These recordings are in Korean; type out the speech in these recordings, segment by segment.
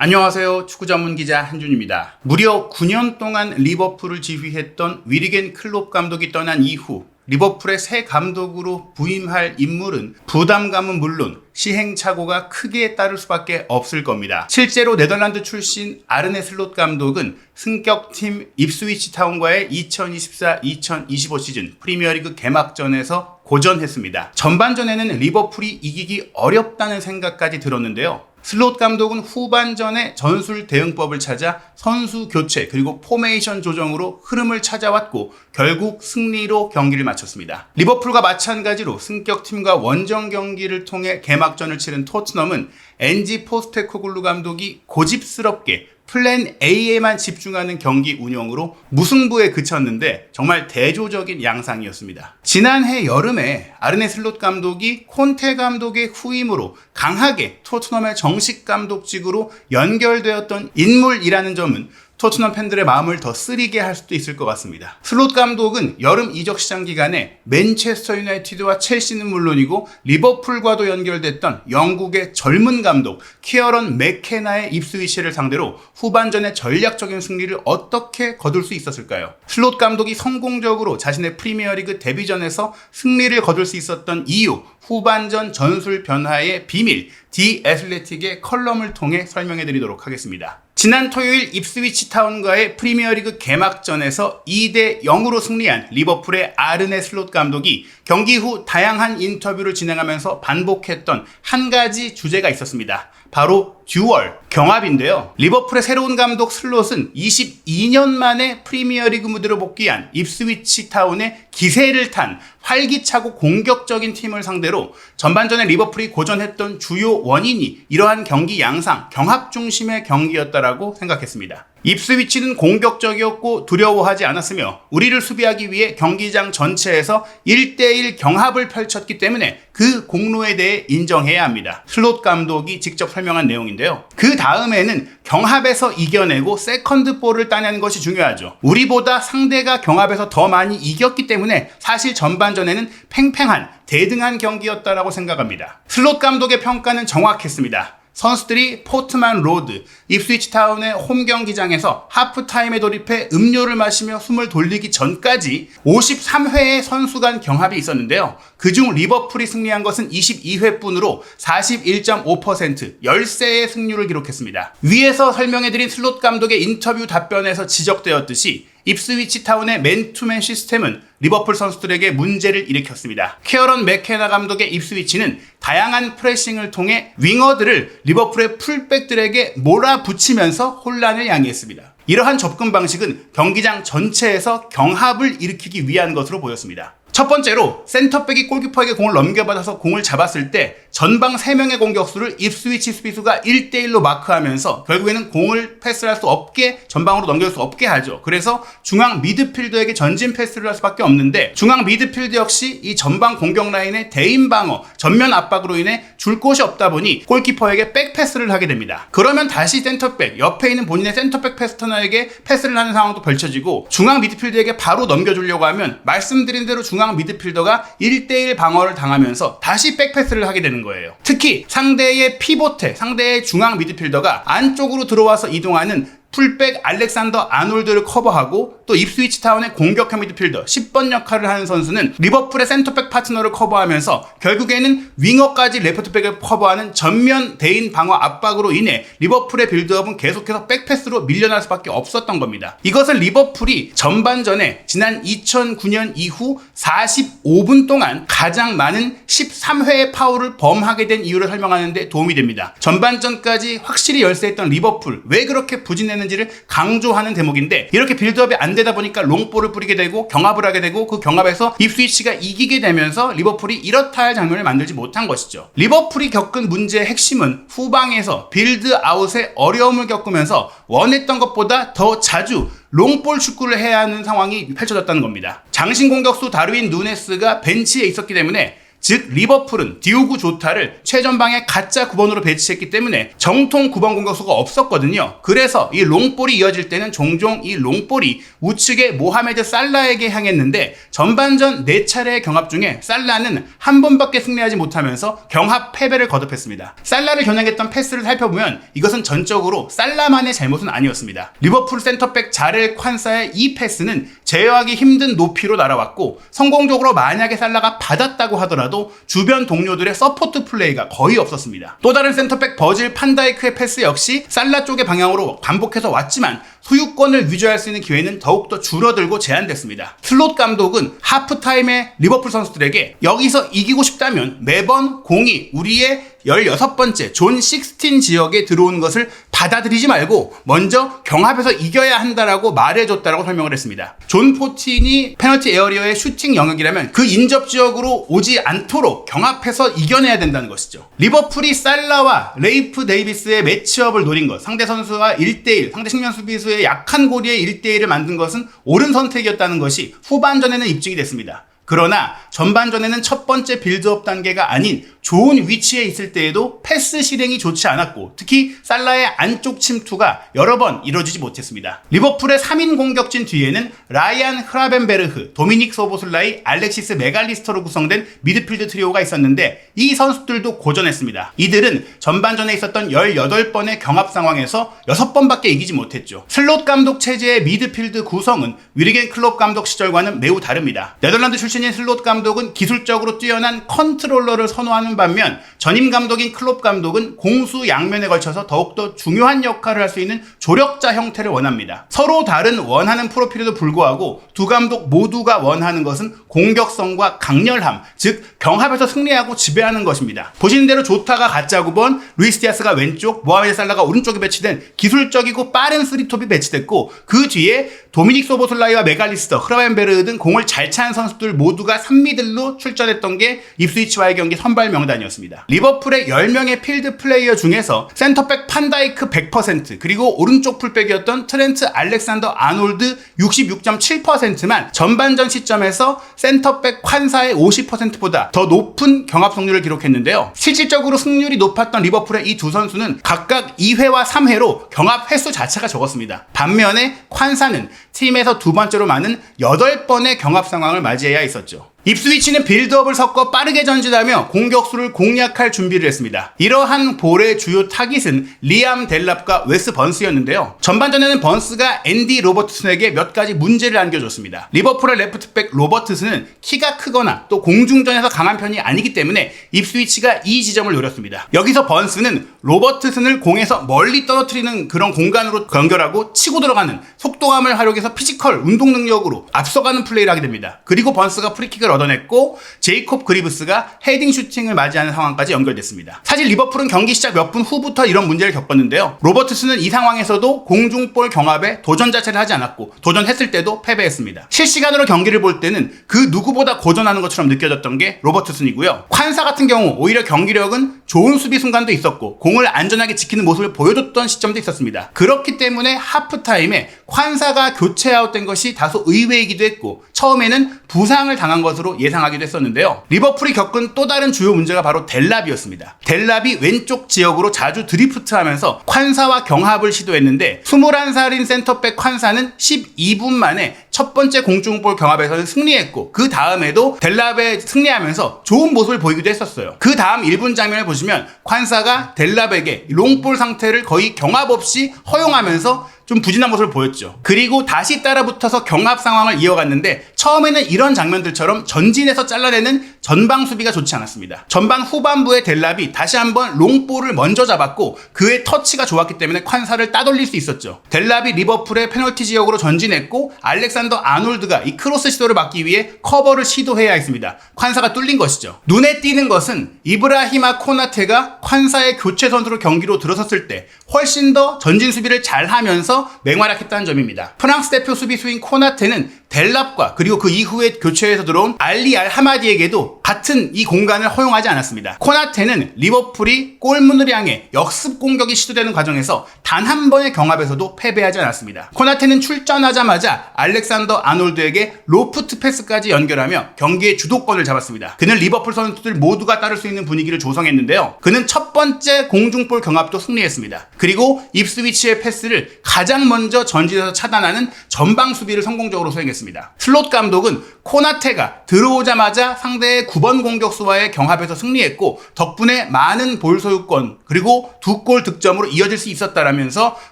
안녕하세요. 축구 전문 기자 한준입니다. 무려 9년 동안 리버풀을 지휘했던 위리겐 클롭 감독이 떠난 이후 리버풀의 새 감독으로 부임할 인물은 부담감은 물론 시행착오가 크게 따를 수밖에 없을 겁니다. 실제로 네덜란드 출신 아르네 슬롯 감독은 승격팀 입스위치 타운과의 2024-2025 시즌 프리미어리그 개막전에서 고전했습니다. 전반전에는 리버풀이 이기기 어렵다는 생각까지 들었는데요. 슬롯 감독은 후반전에 전술 대응법을 찾아 선수 교체 그리고 포메이션 조정으로 흐름을 찾아왔고 결국 승리로 경기를 마쳤습니다. 리버풀과 마찬가지로 승격팀과 원정 경기를 통해 개막전을 치른 토트넘은 엔지 포스테코글루 감독이 고집스럽게 플랜 A에만 집중하는 경기 운영으로 무승부에 그쳤는데 정말 대조적인 양상이었습니다. 지난해 여름에 아르네 슬롯 감독이 콘테 감독의 후임으로 강하게 토트넘의 정식 감독직으로 연결되었던 인물이라는 점은 토트넘 팬들의 마음을 더 쓰리게 할 수도 있을 것 같습니다. 슬롯 감독은 여름 이적 시장 기간에 맨체스터 유나이티드와 첼시는 물론이고 리버풀과도 연결됐던 영국의 젊은 감독 키어런 맥케나의 입스위치를 상대로 후반전의 전략적인 승리를 어떻게 거둘 수 있었을까요? 슬롯 감독이 성공적으로 자신의 프리미어리그 데뷔전에서 승리를 거둘 수 있었던 이유, 후반전 전술 변화의 비밀, 디 애슬레틱의 컬럼을 통해 설명해 드리도록 하겠습니다. 지난 토요일 입스위치 타운과의 프리미어리그 개막전에서 2대0으로 승리한 리버풀의 아르네 슬롯 감독이 경기 후 다양한 인터뷰를 진행하면서 반복했던 한 가지 주제가 있었습니다. 바로 듀얼, 경합인데요. 리버풀의 새로운 감독 슬롯은 22년 만에 프리미어리그 무대로 복귀한 입스위치 타운의 기세를 탄 활기차고 공격적인 팀을 상대로 전반전에 리버풀이 고전했던 주요 원인이 이러한 경기 양상, 경합 중심의 경기였다라고 생각했습니다. 입스위치는 공격적이었고 두려워하지 않았으며 우리를 수비하기 위해 경기장 전체에서 1대1 경합을 펼쳤기 때문에 그 공로에 대해 인정해야 합니다. 슬롯 감독이 직접 설명한 내용인데요. 그 다음에는 경합에서 이겨내고 세컨드 볼을 따내는 것이 중요하죠. 우리보다 상대가 경합에서 더 많이 이겼기 때문에 사실 전반전에는 팽팽한 대등한 경기였다라고 생각합니다. 슬롯 감독의 평가는 정확했습니다. 선수들이 포트만 로드, 입스위치 타운의 홈 경기장에서 하프타임에 돌입해 음료를 마시며 숨을 돌리기 전까지 53회의 선수 간 경합이 있었는데요. 그중 리버풀이 승리한 것은 22회뿐으로 41.5%, 13의 승률을 기록했습니다. 위에서 설명해드린 슬롯 감독의 인터뷰 답변에서 지적되었듯이 입스위치 타운의 맨투맨 시스템은 리버풀 선수들에게 문제를 일으켰습니다. 키어런 맥케나 감독의 입스위치는 다양한 프레싱을 통해 윙어들을 리버풀의 풀백들에게 몰아붙이면서 혼란을 야기했습니다. 이러한 접근 방식은 경기장 전체에서 경합을 일으키기 위한 것으로 보였습니다. 첫 번째로 센터백이 골키퍼에게 공을 넘겨받아서 공을 잡았을 때 전방 3명의 공격수를 입스위치 수비수가 1대1로 마크하면서 결국에는 공을 패스할 수 없게 전방으로 넘길 수 없게 하죠. 그래서 중앙 미드필더에게 전진 패스를 할 수밖에 없는데 중앙 미드필더 역시 이 전방 공격 라인의 대인 방어, 전면 압박으로 인해 줄 곳이 없다 보니 골키퍼에게 백패스를 하게 됩니다. 그러면 다시 센터백, 옆에 있는 본인의 센터백 패스터너에게 패스를 하는 상황도 펼쳐지고 중앙 미드필더에게 바로 넘겨주려고 하면 말씀드린 대로 중앙 미드필더가 1대1 방어를 당하면서 다시 백패스를 하게 되는 거예요. 특히 상대의 피보테, 상대의 중앙 미드필더가 안쪽으로 들어와서 이동하는 풀백 알렉산더 아놀드를 커버하고 또 입스위치 타운의 공격형 미드필더 10번 역할을 하는 선수는 리버풀의 센터백 파트너를 커버하면서 결국에는 윙어까지 레프트백을 커버하는 전면 대인 방어 압박으로 인해 리버풀의 빌드업은 계속해서 백패스로 밀려날 수밖에 없었던 겁니다. 이것은 리버풀이 전반전에 지난 2009년 이후 45분 동안 가장 많은 13회의 파울을 범하게 된 이유를 설명하는 데 도움이 됩니다. 전반전까지 확실히 열세했던 리버풀, 왜 그렇게 부진했는지를 강조하는 대목인데 이렇게 빌드업이 안 되다 보니까 롱볼을 뿌리게 되고 경합을 하게 되고 그 경합에서 입스위치가 이기게 되면서 리버풀이 이렇다 할 장면을 만들지 못한 것이죠. 리버풀이 겪은 문제의 핵심은 후방에서 빌드아웃에 어려움을 겪으면서 원했던 것보다 더 자주 롱볼 축구를 해야 하는 상황이 펼쳐졌다는 겁니다. 장신 공격수 다르윈 누네스가 벤치에 있었기 때문에 즉 리버풀은 디오구 조타를 최전방에 가짜 9번으로 배치했기 때문에 정통 9번 공격수가 없었거든요. 그래서 이 롱볼이 이어질 때는 종종 이 롱볼이 우측의 모하메드 살라에게 향했는데 전반전 4차례의 경합 중에 살라는 한 번밖에 승리하지 못하면서 경합 패배를 거듭했습니다. 살라를 겨냥했던 패스를 살펴보면 이것은 전적으로 살라만의 잘못은 아니었습니다. 리버풀 센터백 자렐 콴사의 이 패스는 제어하기 힘든 높이로 날아왔고 성공적으로 만약에 살라가 받았다고 하더라도 주변 동료들의 서포트 플레이가 거의 없었습니다. 또 다른 센터백 버질 판다이크의 패스 역시 살라 쪽의 방향으로 반복해서 왔지만 소유권을 유지할 수 있는 기회는 더욱더 줄어들고 제한됐습니다. 슬롯 감독은 하프타임에 리버풀 선수들에게 여기서 이기고 싶다면 매번 공이 우리의 16번째 존 16 지역에 들어오는 것을 받아들이지 말고 먼저 경합에서 이겨야 한다라고 말해줬다라고 설명을 했습니다. 존 포틴이 페널티 에어리어의 슈팅 영역이라면 그 인접 지역으로 오지 않도록 경합해서 이겨내야 된다는 것이죠. 리버풀이 살라와 레이프 데이비스의 매치업을 노린 것, 상대 선수와 1대1, 상대 측면 수비수의 약한 고리의 1대1을 만든 것은 옳은 선택이었다는 것이 후반전에는 입증이 됐습니다. 그러나 전반전에는 첫 번째 빌드업 단계가 아닌 좋은 위치에 있을 때에도 패스 실행이 좋지 않았고 특히 살라의 안쪽 침투가 여러 번 이루어지지 못했습니다. 리버풀의 3인 공격진 뒤에는 라이안 흐라벤베르흐, 도미닉 소보슬라이, 알렉시스 메갈리스터로 구성된 미드필드 트리오가 있었는데 이 선수들도 고전했습니다. 이들은 전반전에 있었던 18번의 경합 상황에서 6번밖에 이기지 못했죠. 슬롯 감독 체제의 미드필드 구성은 위르겐 클롭 감독 시절과는 매우 다릅니다. 네덜란드 출신인 슬롯 감독은 기술적으로 뛰어난 컨트롤러를 선호하는 반면 전임 감독인 클롭 감독은 공수 양면에 걸쳐서 더욱더 중요한 역할을 할 수 있는 조력자 형태를 원합니다. 서로 다른 원하는 프로필에도 불구하고 두 감독 모두가 원하는 것은 공격성과 강렬함, 즉 경합에서 승리하고 지배하는 것입니다. 보시는 대로 조타가 가짜 9번, 루이스 디아스가 왼쪽, 모하메드 살라가 오른쪽에 배치된 기술적이고 빠른 쓰리톱이 배치됐고 그 뒤에 도미닉 소보슬라이와 메갈리스터, 흐라벤베르흐 등 공을 잘 차는 선수들 모두가 3미들로 출전했던 게 입스위치와의 경기 선발 명단이었습니다. 리버풀의 10명의 필드 플레이어 중에서 센터백 판다이크 100% 그리고 오른쪽 풀백이었던 트렌트 알렉산더 아놀드 66.7%만 전반전 시점에서 센터백 콴사의 50%보다 더 높은 경합 승률을 기록했는데요. 실질적으로 승률이 높았던 리버풀의 이 두 선수는 각각 2회와 3회로 경합 횟수 자체가 적었습니다. 반면에 콴사는 팀에서 두 번째로 많은 8번의 경합 상황을 맞이해야 있었죠. 입스위치는 빌드업을 섞어 빠르게 전진하며 공격수를 공략할 준비를 했습니다. 이러한 볼의 주요 타깃은 리암 델랍과 웨스 번스였는데요. 전반전에는 번스가 앤디 로버트슨에게 몇 가지 문제를 안겨줬습니다. 리버풀의 레프트백 로버트슨은 키가 크거나 또 공중전에서 강한 편이 아니기 때문에 입스위치가 이 지점을 노렸습니다. 여기서 번스는 로버트슨을 공에서 멀리 떨어뜨리는 그런 공간으로 연결하고 치고 들어가는 속도감을 활용해서 피지컬 운동 능력으로 앞서가는 플레이를 하게 됩니다. 그리고 번스가 프리킥을 얻어냈고 제이콥 그리브스가 헤딩 슈팅을 맞이하는 상황까지 연결됐습니다. 사실 리버풀은 경기 시작 몇 분 후부터 이런 문제를 겪었는데요. 로버트슨은 이 상황에서도 공중볼 경합에 도전 자체를 하지 않았고 도전했을 때도 패배했습니다. 실시간으로 경기를 볼 때는 그 누구보다 고전하는 것처럼 느껴졌던 게 로버트슨이고요. 콴사 같은 경우 오히려 경기력은 좋은 수비 순간도 있었고 공을 안전하게 지키는 모습을 보여줬던 시점도 있었습니다. 그렇기 때문에 하프타임에 콴사가 교체 아웃된 것이 다소 의외이기도 했고 처음에는 부상을 당한 것으로 예상하기도 했었는데요. 리버풀이 겪은 또 다른 주요 문제가 바로 델랍이었습니다. 델랍이 왼쪽 지역으로 자주 드리프트하면서 콴사와 경합을 시도했는데 21살인 센터백 콴사는 12분 만에 첫 번째 공중볼 경합에서는 승리했고 그 다음에도 델랍에 승리하면서 좋은 모습을 보이기도 했었어요. 그 다음 1분 장면을 보시면 콴사가 델랍에게 롱볼 상태를 거의 경합 없이 허용하면서 좀 부진한 모습을 보였죠. 그리고 다시 따라붙어서 경합 상황을 이어갔는데 처음에는 이런 장면들처럼 전진해서 잘라내는 전방 수비가 좋지 않았습니다. 전반 후반부에 델랍이 다시 한번 롱볼을 먼저 잡았고 그의 터치가 좋았기 때문에 콴사를 따돌릴 수 있었죠. 델랍이 리버풀의 페널티 지역으로 전진했고 알렉산더 아놀드가 이 크로스 시도를 막기 위해 커버를 시도해야 했습니다. 콴사가 뚫린 것이죠. 눈에 띄는 것은 이브라히마 코나테가 콴사의 교체 선수로 경기로 들어섰을 때 훨씬 더 전진 수비를 잘 하면서 맹활약했다는 점입니다. 프랑스 대표 수비수인 코나테는 델랍과 그리고 그 이후에 교체해서 들어온 알리 알 하마디에게도 같은 이 공간을 허용하지 않았습니다. 코나테는 리버풀이 골문을 향해 역습 공격이 시도되는 과정에서 단 한 번의 경합에서도 패배하지 않았습니다. 코나테는 출전하자마자 알렉산더 아놀드에게 로프트 패스까지 연결하며 경기의 주도권을 잡았습니다. 그는 리버풀 선수들 모두가 따를 수 있는 분위기를 조성했는데요. 그는 첫 번째 공중볼 경합도 승리했습니다. 그리고 입스위치의 패스를 가장 먼저 전진해서 차단하는 전방 수비를 성공적으로 수행했습니다. 슬롯 감독은 코나테가 들어오자마자 상대의 9번 공격수와의 경합에서 승리했고 덕분에 많은 볼 소유권 그리고 2골 득점으로 이어질 수 있었다라면서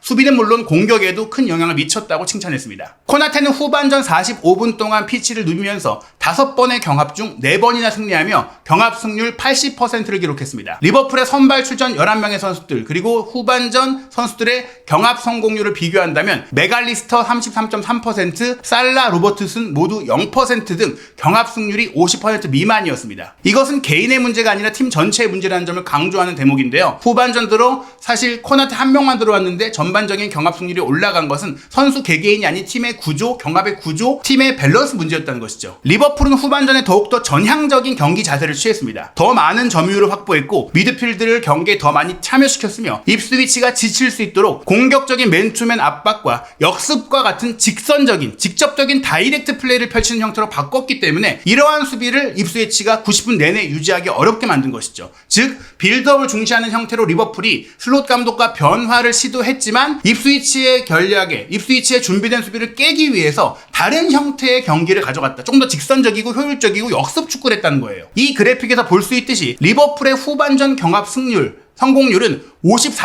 수비는 물론 공격에도 큰 영향을 미쳤다고 칭찬했습니다. 코나테는 후반전 45분 동안 피치를 누비면서 5번의 경합 중 4번이나 승리하며 경합 승률 80%를 기록했습니다. 리버풀의 선발 출전 11명의 선수들 그리고 후반전 선수들의 경합 성공률을 비교한다면 메갈리스터 33.3%, 살라, 로버트슨 모두 0% 등 경합 승률이 50% 미만이었습니다. 이것은 개인의 문제가 아니라 팀 전체의 문제라는 점을 강조하는 대목인데요. 후반전 들어 사실 코나테 한 명만 들어왔는데 전반적인 경합 승률이 올라간 것은 선수 개개인이 아닌 팀의 구조, 경합의 구조, 팀의 밸런스 문제였다는 것이죠. 리버풀은 후반전에 더욱더 전향적인 경기 자세를 취했습니다. 더 많은 점유율을 확보했고 미드필드를 경기에 더 많이 참여시켰으며 입스위치가 지칠 수 있도록 공격적인 맨투맨 압박과 역습과 같은 직선적인 직접적인 다이렉트 플레이를 펼치는 형태로 바꿨기 때문에 이러한 수비를 입스위치가 90분 내내 유지하기 어렵게 만든 것이죠. 즉 빌드업을 중시하는 형태로 리버풀이 슬롯 감독과 변화를 시도했지만 입스위치의 전략에 입스위치의 준비된 수비를 깨기 위해서 다른 형태의 경기를 가져갔다. 좀 더 직선적이고 효율적이고 역습 축구를 했다는 거예요. 이 그래픽에서 볼 수 있듯이 리버풀의 후반전 경합 승률 성공률은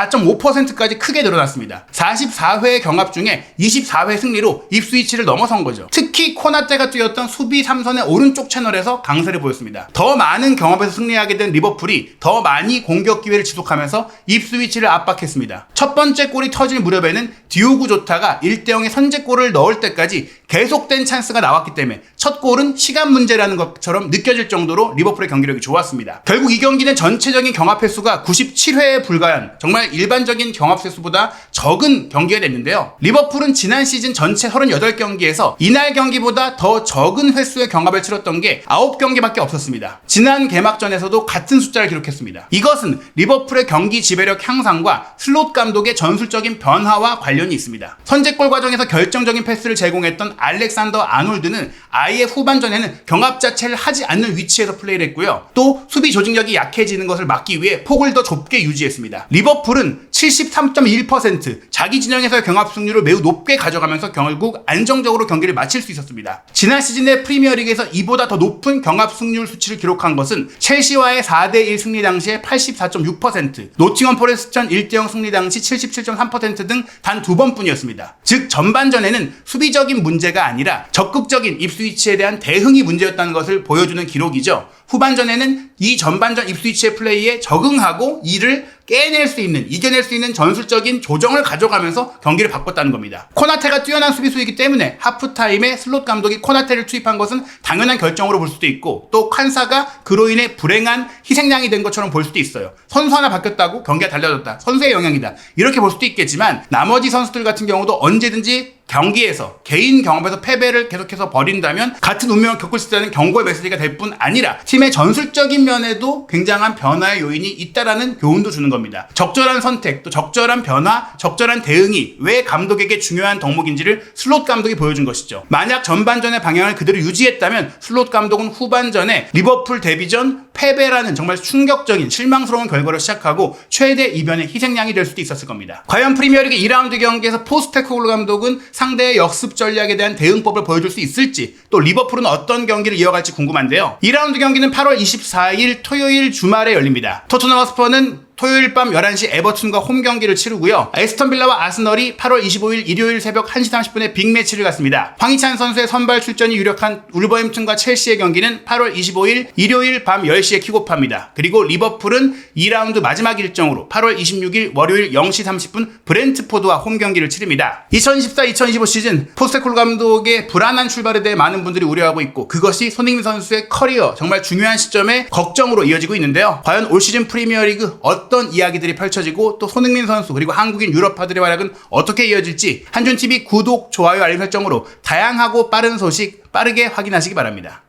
54.5%까지 크게 늘어났습니다. 44회 경합 중에 24회 승리로 입스위치를 넘어선 거죠. 특히 코나테가 뛰었던 수비 3선의 오른쪽 채널에서 강세를 보였습니다. 더 많은 경합에서 승리하게 된 리버풀이 더 많이 공격 기회를 지속하면서 입스위치를 압박했습니다. 첫 번째 골이 터질 무렵에는 디오구 조타가 1대0의 선제골을 넣을 때까지 계속된 찬스가 나왔기 때문에 첫 골은 시간 문제라는 것처럼 느껴질 정도로 리버풀의 경기력이 좋았습니다. 결국 이 경기는 전체적인 경합 횟수가 97회에 불과한 정말 일반적인 경합 횟수보다 적은 경기가 됐는데요. 리버풀은 지난 시즌 전체 38경기에서 이날 경기보다 더 적은 횟수의 경합을 치렀던 게 9경기밖에 없었습니다. 지난 개막전에서도 같은 숫자를 기록했습니다. 이것은 리버풀의 경기 지배력 향상과 슬롯 감독의 전술적인 변화와 관련이 있습니다. 선제골 과정에서 결정적인 패스를 제공했던 알렉산더 아놀드는 아예 후반전에는 경합 자체를 하지 않는 위치에서 플레이를 했고요. 또 수비 조직력이 약해지는 것을 막기 위해 폭을 더 좁게 유지했습니다. 리버풀은 73.1% 자기 진영에서의 경합 승률을 매우 높게 가져가면서 결국 안정적으로 경기를 마칠 수 있었습니다. 지난 시즌의 프리미어리그에서 이보다 더 높은 경합 승률 수치를 기록한 것은 첼시와의 4대1 승리 당시의 84.6%, 노팅엄 포레스트전 1대0 승리 당시 77.3% 등 단 2번뿐이었습니다. 즉 전반전에는 수비적인 문제가 아니라 적극적인 입스위치에 대한 대응이 문제였다는 것을 보여주는 기록이죠. 후반전에는 이 전반전 입스위치의 플레이에 적응하고 이를 깨낼 수 있는, 이겨낼 수 있는 전술적인 조정을 가져가면서 경기를 바꿨다는 겁니다. 코나테가 뛰어난 수비수이기 때문에 하프타임에 슬롯 감독이 코나테를 투입한 것은 당연한 결정으로 볼 수도 있고 또 칸사가 그로 인해 불행한 희생양이 된 것처럼 볼 수도 있어요. 선수 하나 바뀌었다고 경기가 달라졌다. 선수의 영향이다. 이렇게 볼 수도 있겠지만 나머지 선수들 같은 경우도 언제든지 경기에서 개인 경험에서 패배를 계속해서 벌인다면 같은 운명을 겪을 수 있다는 경고의 메시지가 될 뿐 아니라 팀의 전술적인 면에도 굉장한 변화의 요인이 있다라는 교훈도 주는 겁니다. 적절한 선택, 또 적절한 변화, 적절한 대응이 왜 감독에게 중요한 덕목인지를 슬롯 감독이 보여준 것이죠. 만약 전반전의 방향을 그대로 유지했다면 슬롯 감독은 후반전에 리버풀 데뷔전 패배라는 정말 충격적인 실망스러운 결과를 시작하고 최대 이변의 희생양이 될 수도 있었을 겁니다. 과연 프리미어리그 2라운드 경기에서 포스테코글루 감독은 상대의 역습 전략에 대한 대응법을 보여줄 수 있을지, 또 리버풀은 어떤 경기를 이어갈지 궁금한데요. 2라운드 경기는 8월 24일 토요일 주말에 열립니다. 토트넘 허스퍼는 토요일 밤 11시 에버튼과 홈 경기를 치르고요. 에스턴 빌라와 아스널이 8월 25일 일요일 새벽 1시 30분에 빅매치를 갖습니다. 황희찬 선수의 선발 출전이 유력한 울버햄튼과 첼시의 경기는 8월 25일 일요일 밤 10시 10시에 킥오프합니다. 그리고 리버풀은 2라운드 마지막 일정으로 8월 26일 월요일 0시 30분 브렌트포드와 홈 경기를 치릅니다. 2014-2015 시즌 포스테콜 감독의 불안한 출발에 대해 많은 분들이 우려하고 있고, 그것이 손흥민 선수의 커리어 정말 중요한 시점에 걱정으로 이어지고 있는데요. 과연 올 시즌 프리미어리그 어떤 이야기들이 펼쳐지고 또 손흥민 선수 그리고 한국인 유럽파들의 활약은 어떻게 이어질지 한준TV 구독, 좋아요, 알림 설정으로 다양하고 빠른 소식 빠르게 확인하시기 바랍니다.